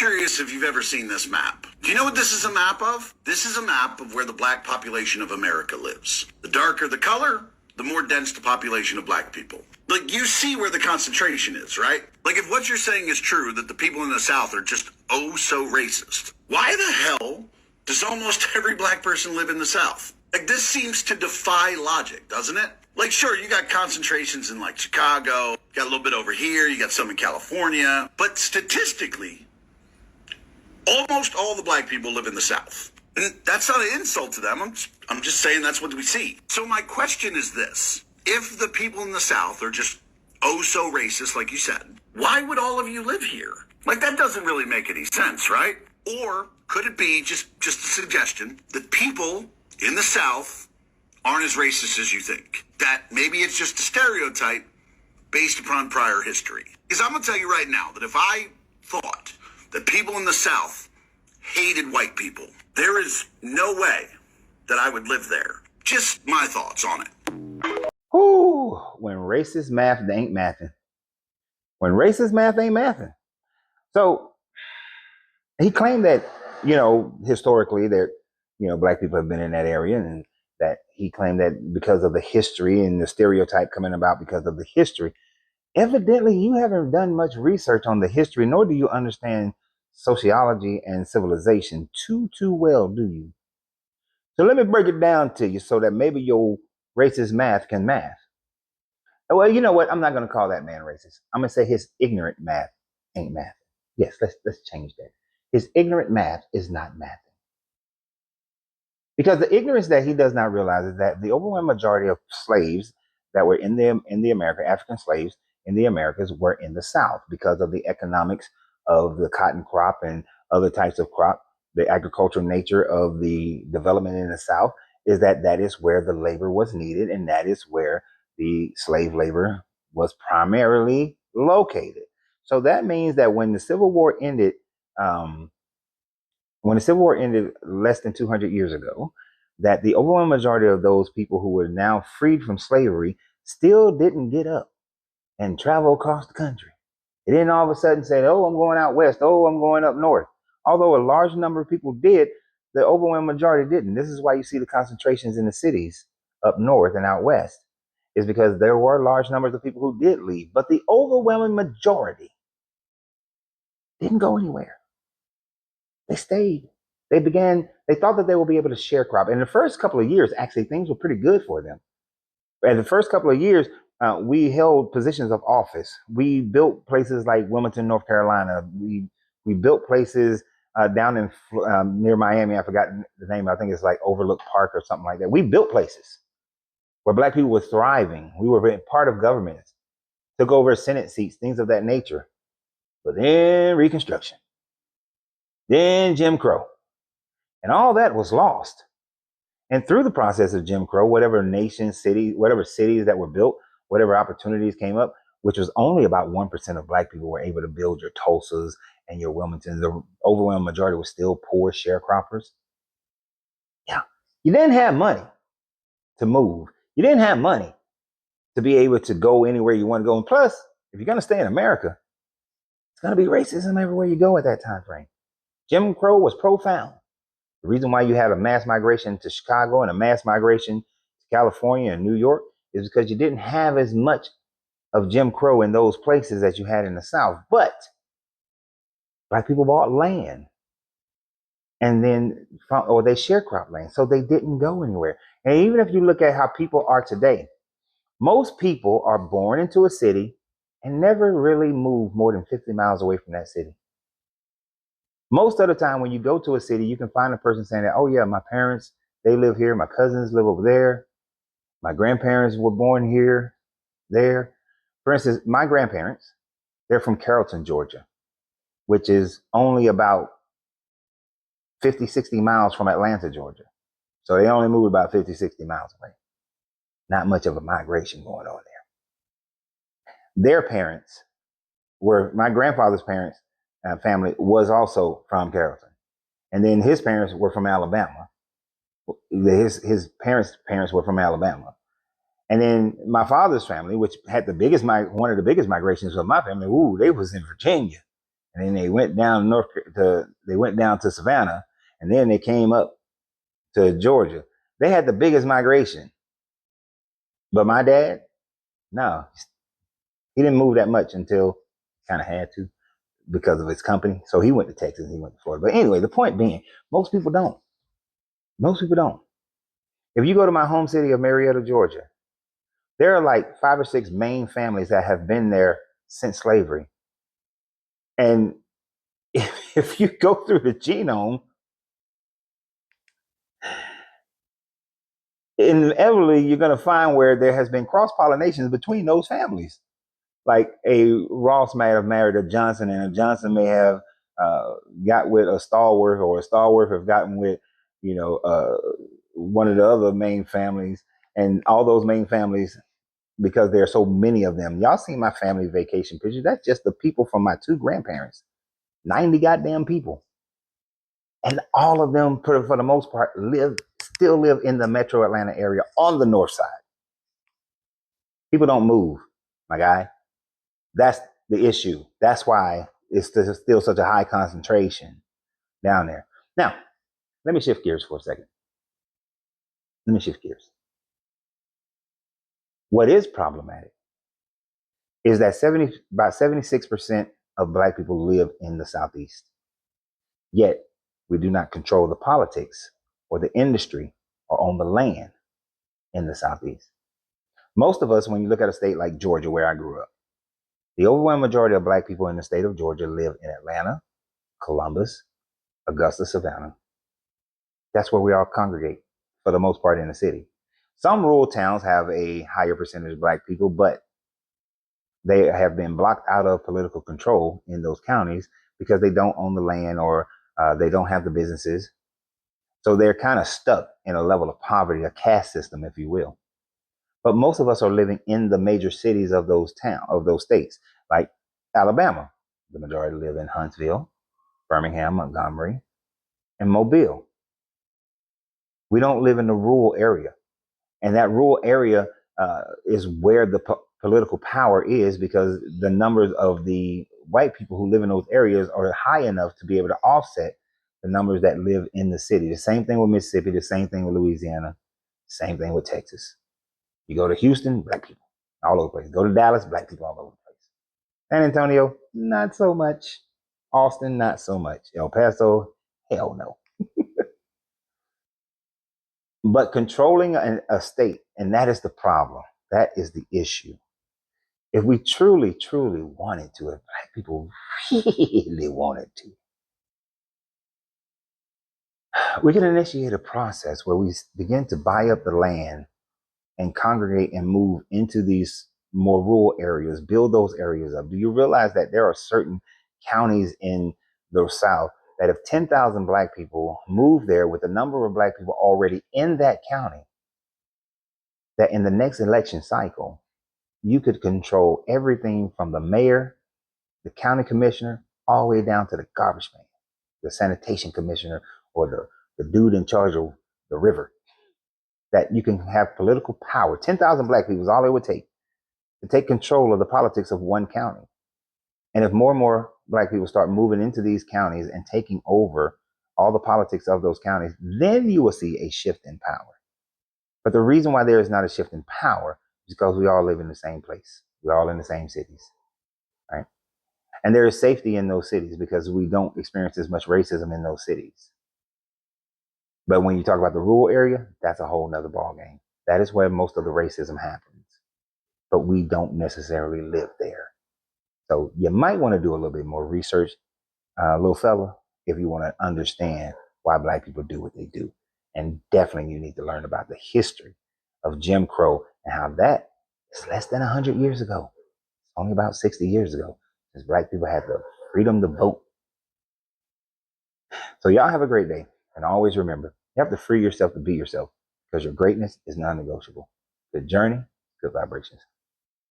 curious if you've ever seen this map. Do you know what this is a map of? This is a map of where the black population of America lives. The darker the color, the more dense the population of black people. Like, you see where the concentration is, right? Like, if what you're saying is true, that the people in the South are just oh so racist, why the hell does almost every black person live in the South? Like, this seems to defy logic, doesn't it? Like, sure, you got concentrations in, like, Chicago, you got a little bit over here, you got some in California, but statistically, almost all the black people live in the South. And that's not an insult to them. I'm just saying that's what we see. So my question is this. If the people in the South are just oh so racist, like you said, why would all of you live here? Like, that doesn't really make any sense, right? Or could it be just a suggestion that people in the South aren't as racist as you think? That maybe it's just a stereotype based upon prior history. Because I'm going to tell you right now that if I thought that people in the South hated white people, there is no way that I would live there. Just my thoughts on it. Ooh, when racist math ain't mathing. When racist math ain't mathing. So he claimed that, historically that, black people have been in that area, and that he claimed that because of the history and the stereotype coming about because of the history. Evidently, you haven't done much research on the history, nor do you understand sociology and civilization too well, do you? So let me break it down to you so that maybe your racist math can math. Well, you know what? I'm not going to call that man racist. I'm going to say his ignorant math ain't math. Yes, let's change that. His ignorant math is not mathing. Because the ignorance that he does not realize is that the overwhelming majority of slaves that were in the America, African slaves in the Americas, were in the South because of the economics of the cotton crop and other types of crop. The agricultural nature of the development in the South is that is where the labor was needed, and that is where the slave labor was primarily located. So that means that when the Civil War ended, less than 200 years ago, that the overwhelming majority of those people who were now freed from slavery still didn't get up and travel across the country. It didn't all of a sudden say, oh, I'm going out west. Oh, I'm going up north. Although a large number of people did, the overwhelming majority didn't. This is why you see the concentrations in the cities up north and out west, is because there were large numbers of people who did leave. But the overwhelming majority didn't go anywhere. They stayed. They thought that they would be able to sharecrop. In the first couple of years, actually, things were pretty good for them. In the first couple of years, we held positions of office. We built places like Wilmington, North Carolina. We built places down in near Miami. I forgot the name. I think it's like Overlook Park or something like that. We built places where black people were thriving. We were part of government, took over Senate seats, things of that nature. But then Reconstruction, then Jim Crow, and all that was lost. And through the process of Jim Crow, whatever cities that were built, whatever opportunities came up, which was only about 1% of black people were able to build your Tulsas and your Wilmingtons. The overwhelming majority was still poor sharecroppers. Yeah. You didn't have money to move. You didn't have money to be able to go anywhere you want to go. And plus, if you're going to stay in America, it's going to be racism everywhere you go at that time frame. Jim Crow was profound. The reason why you have a mass migration to Chicago and a mass migration to California and New York is because you didn't have as much of Jim Crow in those places as you had in the South. But black people bought land, and then they sharecrop land, so they didn't go anywhere. And even if you look at how people are today, most people are born into a city and never really move more than 50 miles away from that city. Most of the time when you go to a city, you can find a person saying that, oh yeah, my parents, they live here. My cousins live over there. My grandparents were born here, there. For instance, my grandparents, they're from Carrollton, Georgia, which is only about 50, 60 miles from Atlanta, Georgia. So they only moved about 50, 60 miles away. Not much of a migration going on there. Their parents my grandfather's parents, family was also from Carrollton. And then his parents were from Alabama. His parents were from Alabama. And then my father's family, which had one of the biggest migrations of my family, they was in Virginia. And then they went down they went down to Savannah, and then they came up to Georgia. They had the biggest migration. But my dad, no, he didn't move that much until kind of had to because of his company. So he went to Texas, he went to Florida. But anyway, the point being, most people don't. Most people don't. If you go to my home city of Marietta, Georgia, there are like 5 or 6 main families that have been there since slavery. And if you go through the genome, inevitably you're going to find where there has been cross pollinations between those families. Like a Ross might have married a Johnson, and a Johnson may have got with a Stallworth, or a Stallworth have gotten with, one of the other main families, and all those main families, because there are so many of them. Y'all see my family vacation pictures? That's just the people from my 2 grandparents. 90 goddamn people. And all of them, for the most part, still live in the metro Atlanta area on the north side. People don't move, my guy. That's the issue. That's why it's still such a high concentration down there. Now, let me shift gears for a second. What is problematic is that about 76% of Black people live in the Southeast. Yet, we do not control the politics or the industry or own the land in the Southeast. Most of us, when you look at a state like Georgia, where I grew up, the overwhelming majority of Black people in the state of Georgia live in Atlanta, Columbus, Augusta, Savannah. That's where we all congregate for the most part in the city. Some rural towns have a higher percentage of Black people, but they have been blocked out of political control in those counties because they don't own the land, or they don't have the businesses. So they're kind of stuck in a level of poverty, a caste system, if you will. But most of us are living in the major cities of those states, like Alabama. The majority live in Huntsville, Birmingham, Montgomery, and Mobile. We don't live in the rural area. And that rural area is where the political power is, because the numbers of the white people who live in those areas are high enough to be able to offset the numbers that live in the city. The same thing with Mississippi, the same thing with Louisiana, same thing with Texas. You go to Houston, Black people all over the place. Go to Dallas, Black people all over the place. San Antonio, not so much. Austin, not so much. El Paso, hell no. But controlling a state, and that is the problem. That is the issue. If we truly, truly wanted to, if Black people really wanted to, we can initiate a process where we begin to buy up the land and congregate and move into these more rural areas, build those areas up. Do you realize that there are certain counties in the South that if 10,000 Black people move there with the number of Black people already in that county, that in the next election cycle, you could control everything from the mayor, the county commissioner, all the way down to the garbage man, the sanitation commissioner, or the dude in charge of the river. That you can have political power. 10,000 Black people is all it would take to take control of the politics of one county. And if more and more Black people start moving into these counties and taking over all the politics of those counties, then you will see a shift in power. But the reason why there is not a shift in power is because we all live in the same place. We're all in the same cities, right? And there is safety in those cities because we don't experience as much racism in those cities. But when you talk about the rural area, that's a whole nother ballgame. That is where most of the racism happens. But we don't necessarily live there. So you might want to do a little bit more research, little fella, if you want to understand why Black people do what they do. And definitely you need to learn about the history of Jim Crow and how that is less than 100 years ago. It's only about 60 years ago since Black people had the freedom to vote. So y'all have a great day. And always remember, you have to free yourself to be yourself, because your greatness is non-negotiable. Good journey, good vibrations.